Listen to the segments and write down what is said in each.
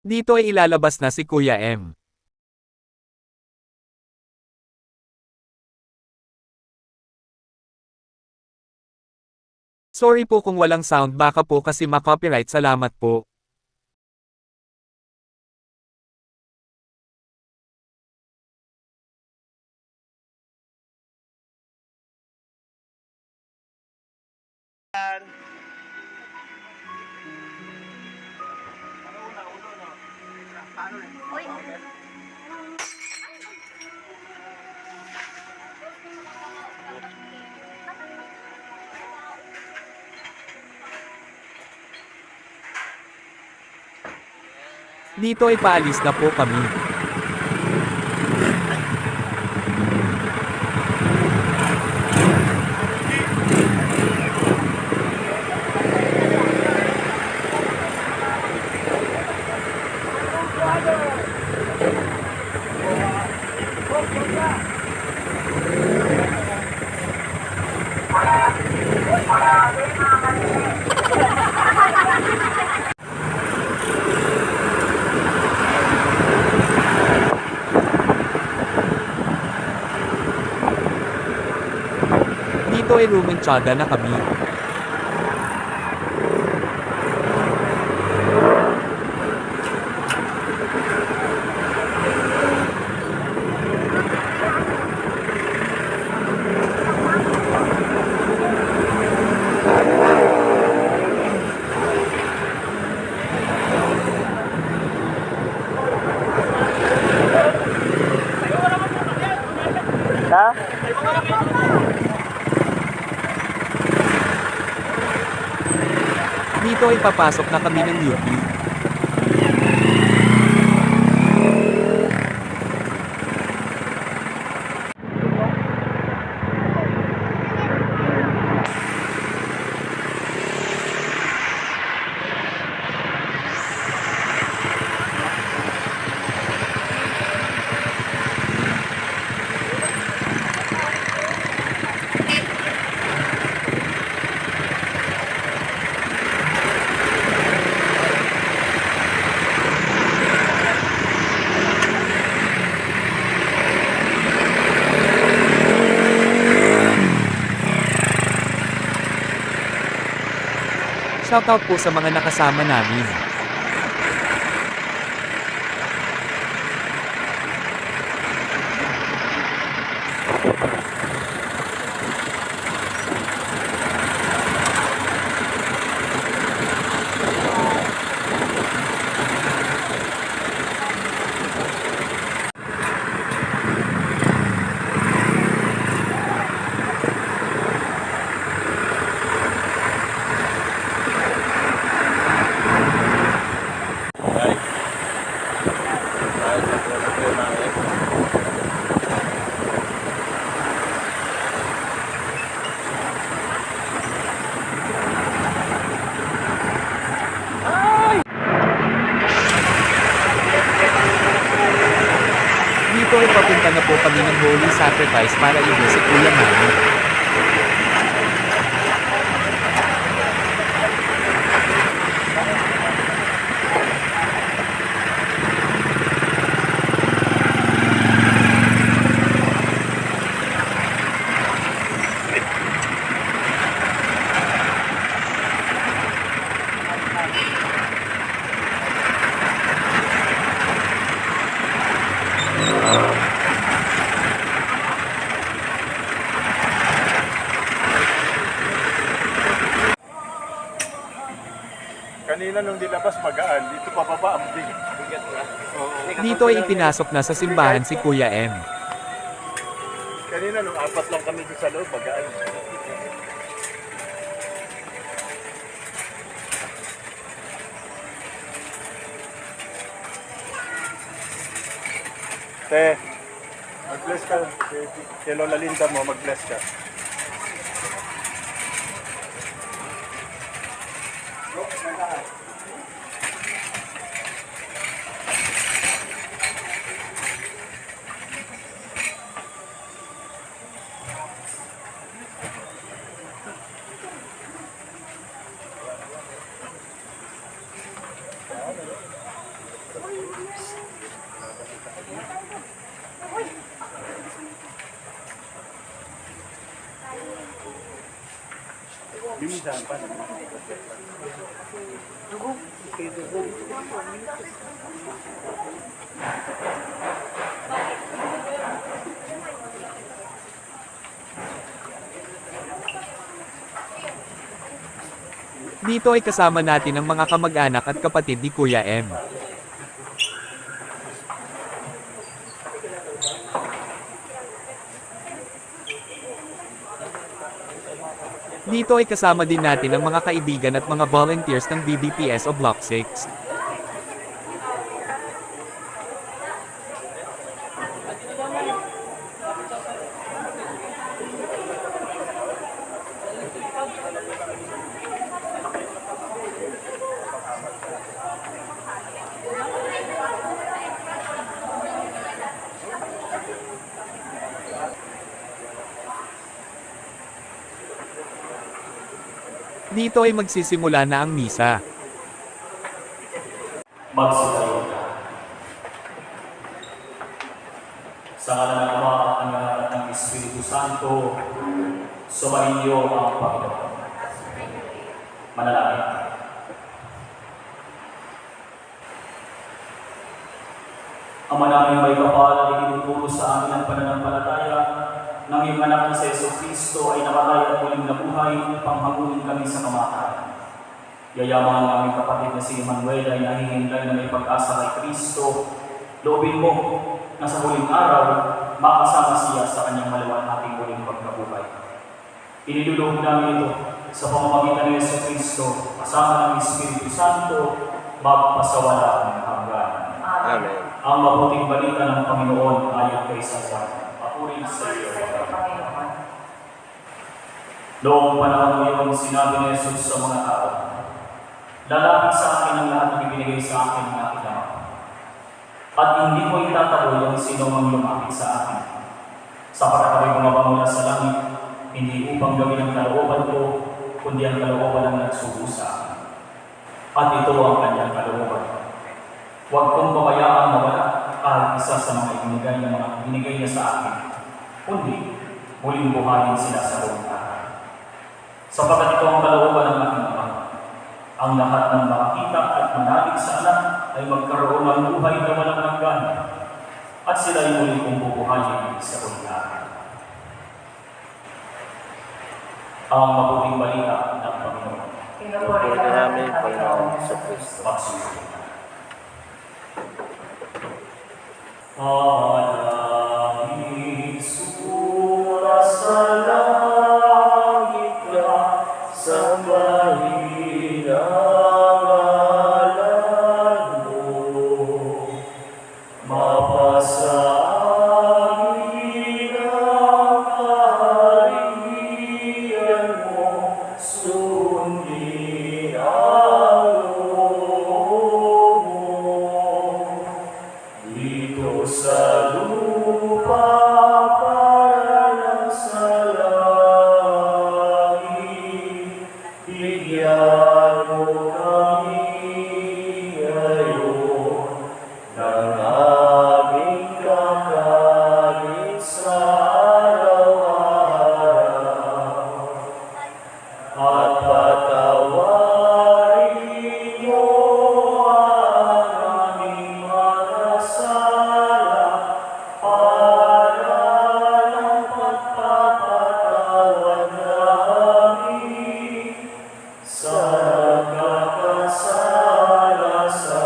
Dito ay ilalabas na si Kuya M. Sorry po kung walang sound, baka po kasi ma-copyright. Salamat po. Dito ay paalis na po kami. Dito ay rumentsada na kami. Dito ay papasok na kami ng UP. Shoutout po sa mga nakasama namin. Dito ay papunta na po kami ng Holy Sacrifice para ibo si Kuya Manny. Kanina nung dilabas magaan, dito pababa ang bigat na. Dito ay ipinasok na sa simbahan si Kuya M. Kanina nung apat lang kami doon sa loob, magaan. Te, mag-bless ka. Kay Lola Linda mo, mag-bless ka. Bimisan pa. Dito ay kasama natin ang mga kamag-anak at kapatid ni Kuya M. Dito ay kasama din natin ang mga kaibigan at mga volunteers ng BBPS o Block 6. Dito ay magsisimula na ang misa. Magsitayo ka. Sa ngalan ng Ama at ng Anak at ng Espiritu Santo, sumaiyo ang Panginoon. Manalangin. Ama namin may kapal at itinuturo sa amin ang pananampalataya ng iyong anak na si Jesucristo ay namatay at muling nabuhay upang hamunin kami sa kamatayan. Yayaman ang aming kapatid na si Emmanuel ay nahihinlay na may pag-asa kay Kristo. Loobin mo na sa huling araw, makasama siya sa kanyang maluwalhating muling pagkabuhay. Iniluluhog namin ito sa pamamagitan ni Jesucristo, kasama ng Espiritu Santo, magpasawalang hanggan. Amen. Ang mabuting balita ng Panginoon ayon kay San Juan. Papuri sa iyo, Panginoon. Noong panahon ngayon, sinabi ni Jesus sa mga tao, lalapit sa akin ang lahat ng ibinigay sa akin ng aking Ama. At hindi ko itataboy ang sino mang lumapit sa akin. Sapat ako'y bumaba mula sa langit, hindi upang gawin ang kalooban ko, kundi ang kalooban ng nagsugo sa akin. At ito ang kanyang kalooban. Huwag kong pabayaan mawala kahit isa sa mga binigay niya sa akin, kundi muling buhayin sila sa buong araw. Sapagkat ito ang kalooban ng aking Ama. Ang lahat ng makakita at manalig sa anak ay magkaroon ng buhay na walang hanggan, at sila ay muli kong bubuhayin sa buong araw. Ang mabuting balita ng Panginoon. Pinupuri ka namin, Panginoon Jesucristo. Magsuri. Alangin sura sa langit ka, sambahin ang ngalan mo. Mapasangin ang kaharian mo, sundin ang loob mo. Dito sa lupa para lang sa langit, bigyan mo kami ngayon ng aming kakanin sa araw-araw. At patawarin mo ang aming mga sala para ng pagpapatawad namin sa nagkakasala sa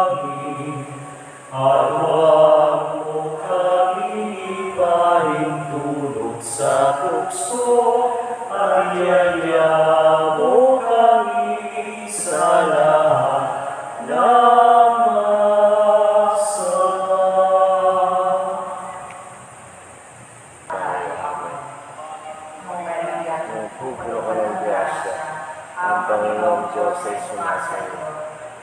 amin. At huwag mo kami ipahintulot sa tukso, ay yaya mo kami sa lahat ng masama. Pupulo ka ng grasya, ang Panginoong Diyos ay sumasayo.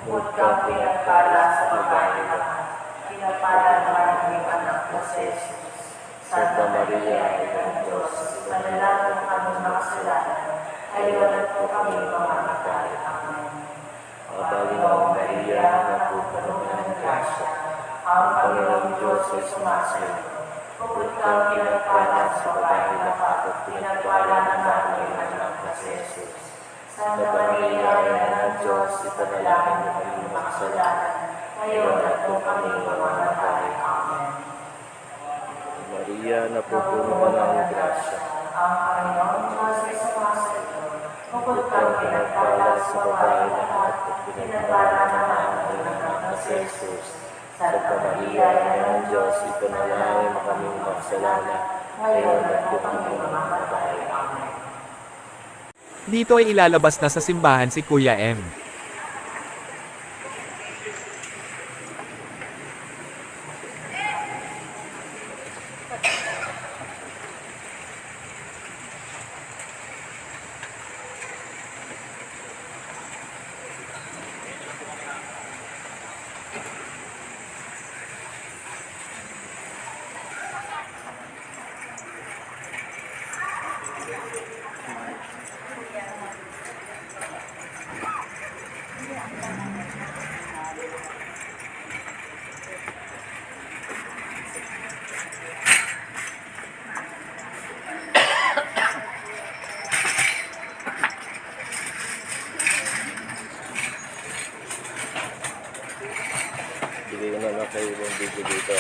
Huwag kang pinagpala sa babae lahat. Pinagpala naman ang iyong anak na si Jesus. Santa Maria, Ina ng Diyos, panalangin ng aming makasalanan, ay iwanan po kami mamamatay. Amen. Ang Panginoong Maria, napupuno ka ng grasya, ang Panginoong Diyos ay sumasayo. Bukod kang pinagpala sa babae lahat at pinagpala naman ang iyong anak na si Jesus. Santa Maria, Ina ng Diyos, ipanalangin mo kami mga kasalanan, ngayon at kung kami mamamatay. Amen. Maria, napupuno ka ng grasya. Ang Panginoon Diyos ay sumasayo. Bukod kang pinagpala sa babae lahat at pinagpala naman ang iyong anak na si Jesus. Santa Maria, Ina ng Diyos, ipanalangin mo kami mga kasalanan, ngayon at kung kami mamamatay. Amen. Dito ay ilalabas na sa simbahan si Kuya M. Bigay ko na lang kayo yung video dito.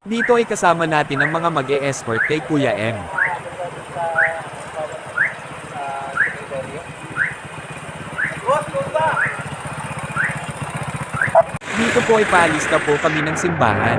Dito ay kasama natin ang mga mag-e-escort kay Kuya M. Dito po ay paalis na po kami ng simbahan.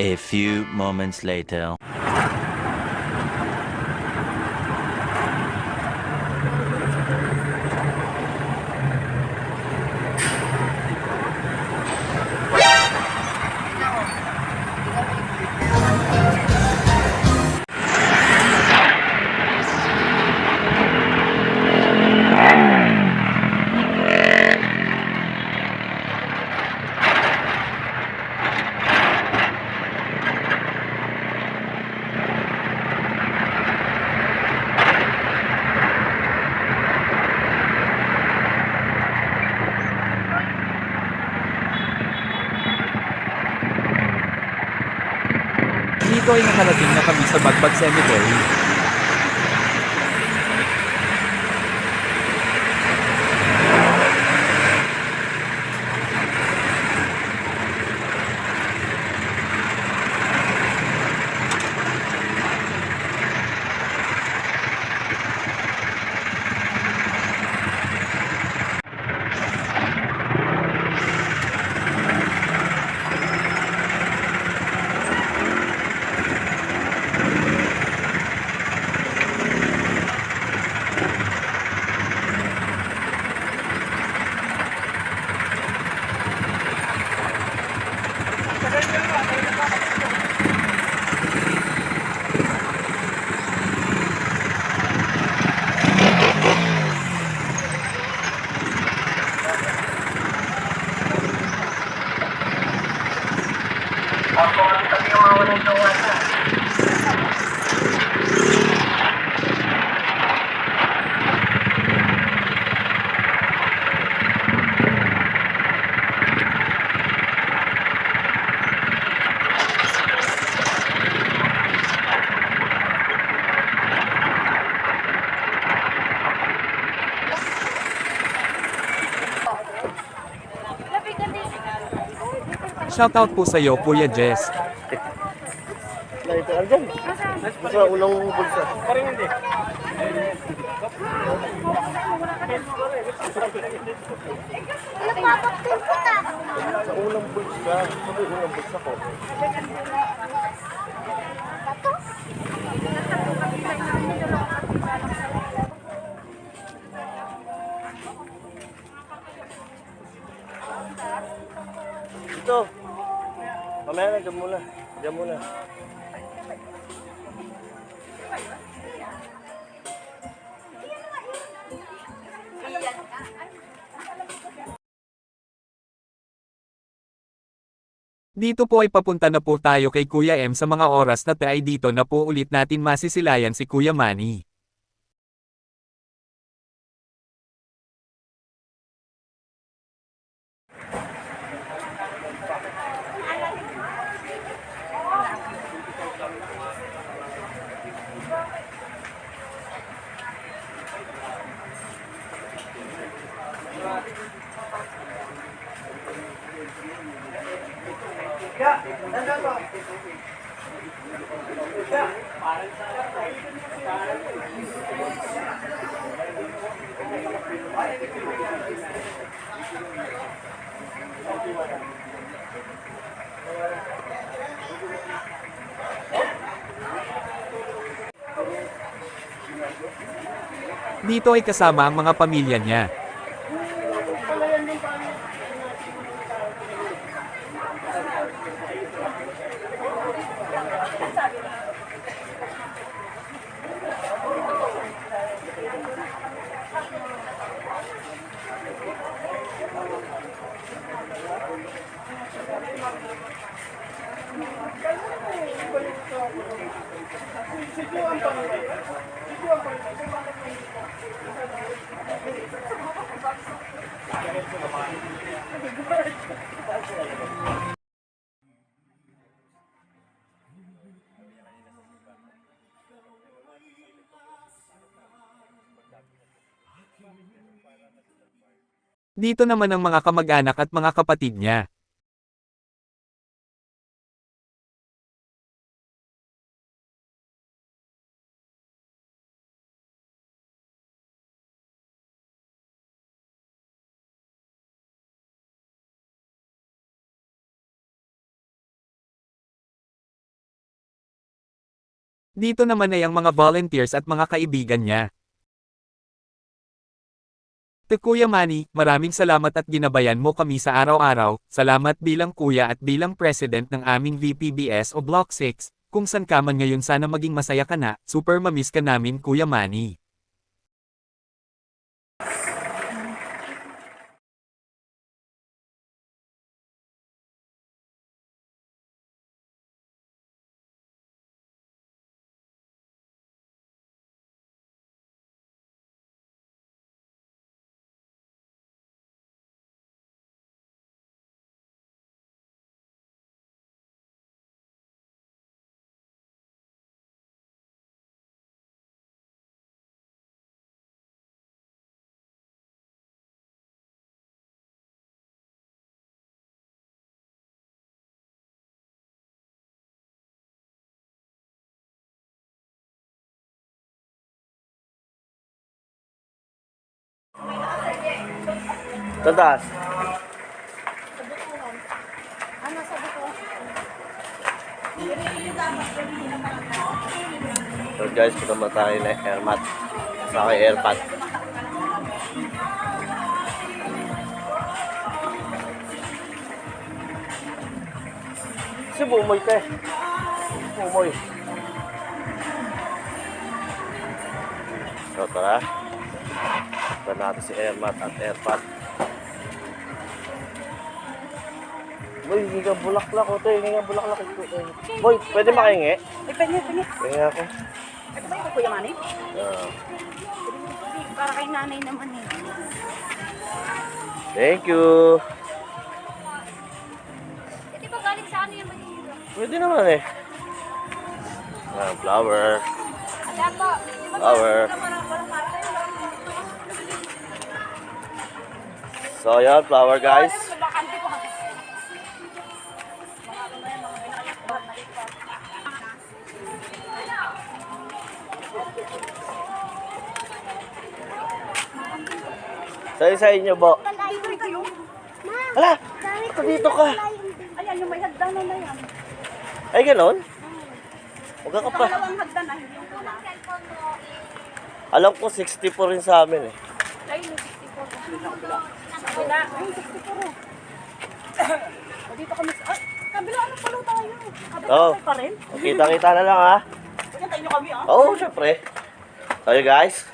A few moments later. Dito ay nakarating na kami sa Bagbag Cemetery. Shoutout po sa'yo, Kuya Jess. Narito ka dyan. Sa unang bulsa. Parang hindi. Sa unang bulsa. Sabi unang bulsa ko. Ito. Mamaya na, dyan muna. Dyan muna. Dito po ay papunta na po tayo kay Kuya M sa mga oras na tayo dito na po ulit natin masisilayan si Kuya Manny. Dito ay kasama ang mga pamilya niya. Dito naman ang mga kamag-anak at mga kapatid niya. Dito naman ay ang mga volunteers at mga kaibigan niya. Kuya Manny, maraming salamat at ginabayan mo kami sa araw-araw. Salamat bilang kuya at bilang president ng aming VPBS o Block 6. Kung san ka man ngayon sana maging masaya ka na, super mamiss ka namin Kuya Manny. Tatas. So guys, punta tayo na airmat. Sa aking airpad. Si Bumoy te. Bumoy. So tara. Punta natin si airmat at airpad. Boy, hindi ka bulaklak ko, hindi ka bulaklak ko. Boy, pwede makahingi? Pwede. Hingi ako. Ito ba yung Kuya Manny? Para kay nanay naman eh. Thank you. Di ba galing sa ano yung Manila? Pwede naman eh. Flower. Ada po. Flower. So yan, flower guys. Sa inyo po. Hala, dito ka. Ayan, yung may hagdanan na yan. Ay, ganon? Huwag ka pa. Dalawang hagdan na, hindi yung pula. Alam ko 64 rin sa amin eh. Ayun, yung 64. Kabila, ayun, 64. O, dito kami sa... Ay, kabila, ano pala tayo? Kabila Oo. pa rin? Kita-kita na lang ha. Pagkantay nyo kami ah. Oo, syempre. So yun guys.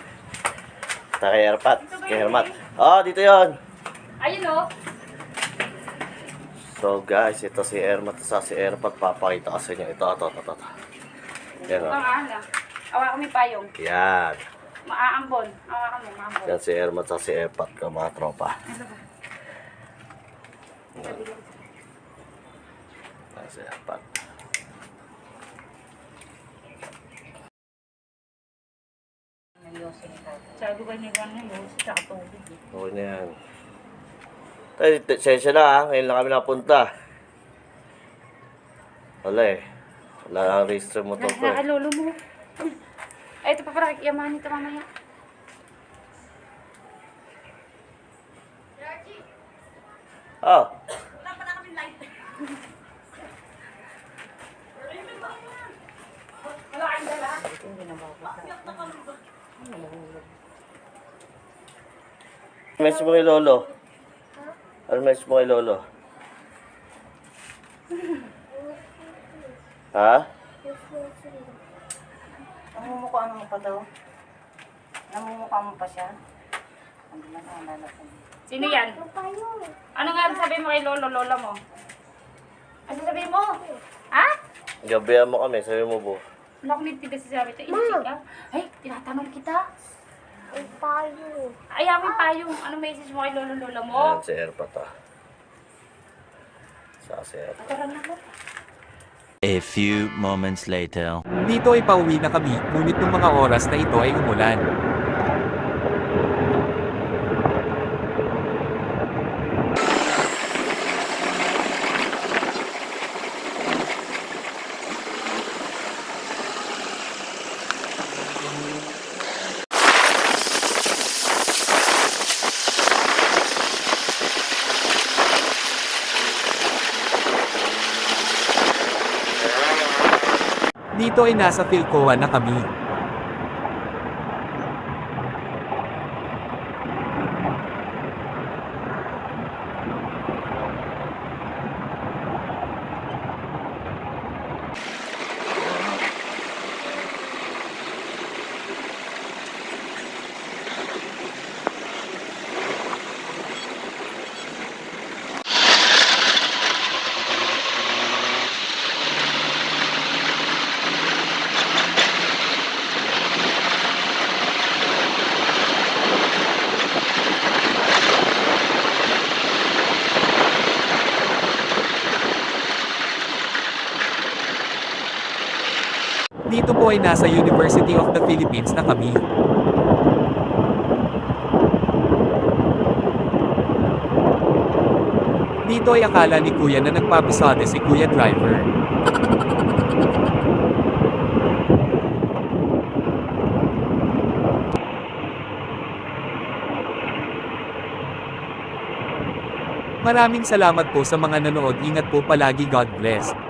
Sa kay Airpat. Kay Hermat. Oh, dito yon. Ayun o. So guys, ito si Ermat sa si Airpat. Papakita ko sa inyo. Ito. Yan o. Ang ala. Awa kami payong. Yan. Maaambon. Awa kami, maambon. Yan si Ermat sa si Airpat. Mga tropa. Yan si Airpat. Sabi ko niya gano'n yun, sa tubig. Okay na yan. Tayo, sensya na ha. Ngayon lang kami napunta. Wala eh. Wala ang register mo to. Lolo mo. Ay, ito pa para yaman ito mamaya. Oh. Wala pa na kami light. Wala kayong dala. Message mo kay Lolo. Ano message mo kay Lolo? Ha? Namumukha mo pa daw. Namumukha mo pa siya. Ano na naalala ko. Sino yan? Ano nga sabi mo kay lola mo? Ano sabi mo? Ha? Gabihan mo kami, sabi mo po. Wala akong nitigas sa sabi ito. Inisig ka? Ay, tinatanong kita. Ay, payo. Ay, amin payong. Ano message mo kay lola mo? Ayan si Airpat ha. Sa si Airpat. Tara na mo. A few moments later. Dito ay pauwi na kami, ngunit nung mga oras na ito ay umulan. Dito ay nasa Philcoa na kami. Dito po ay nasa University of the Philippines na kami. Dito ay akala ni Kuya na nagpapasada si Kuya Driver. Maraming salamat po sa mga nanood. Ingat po palagi. God bless.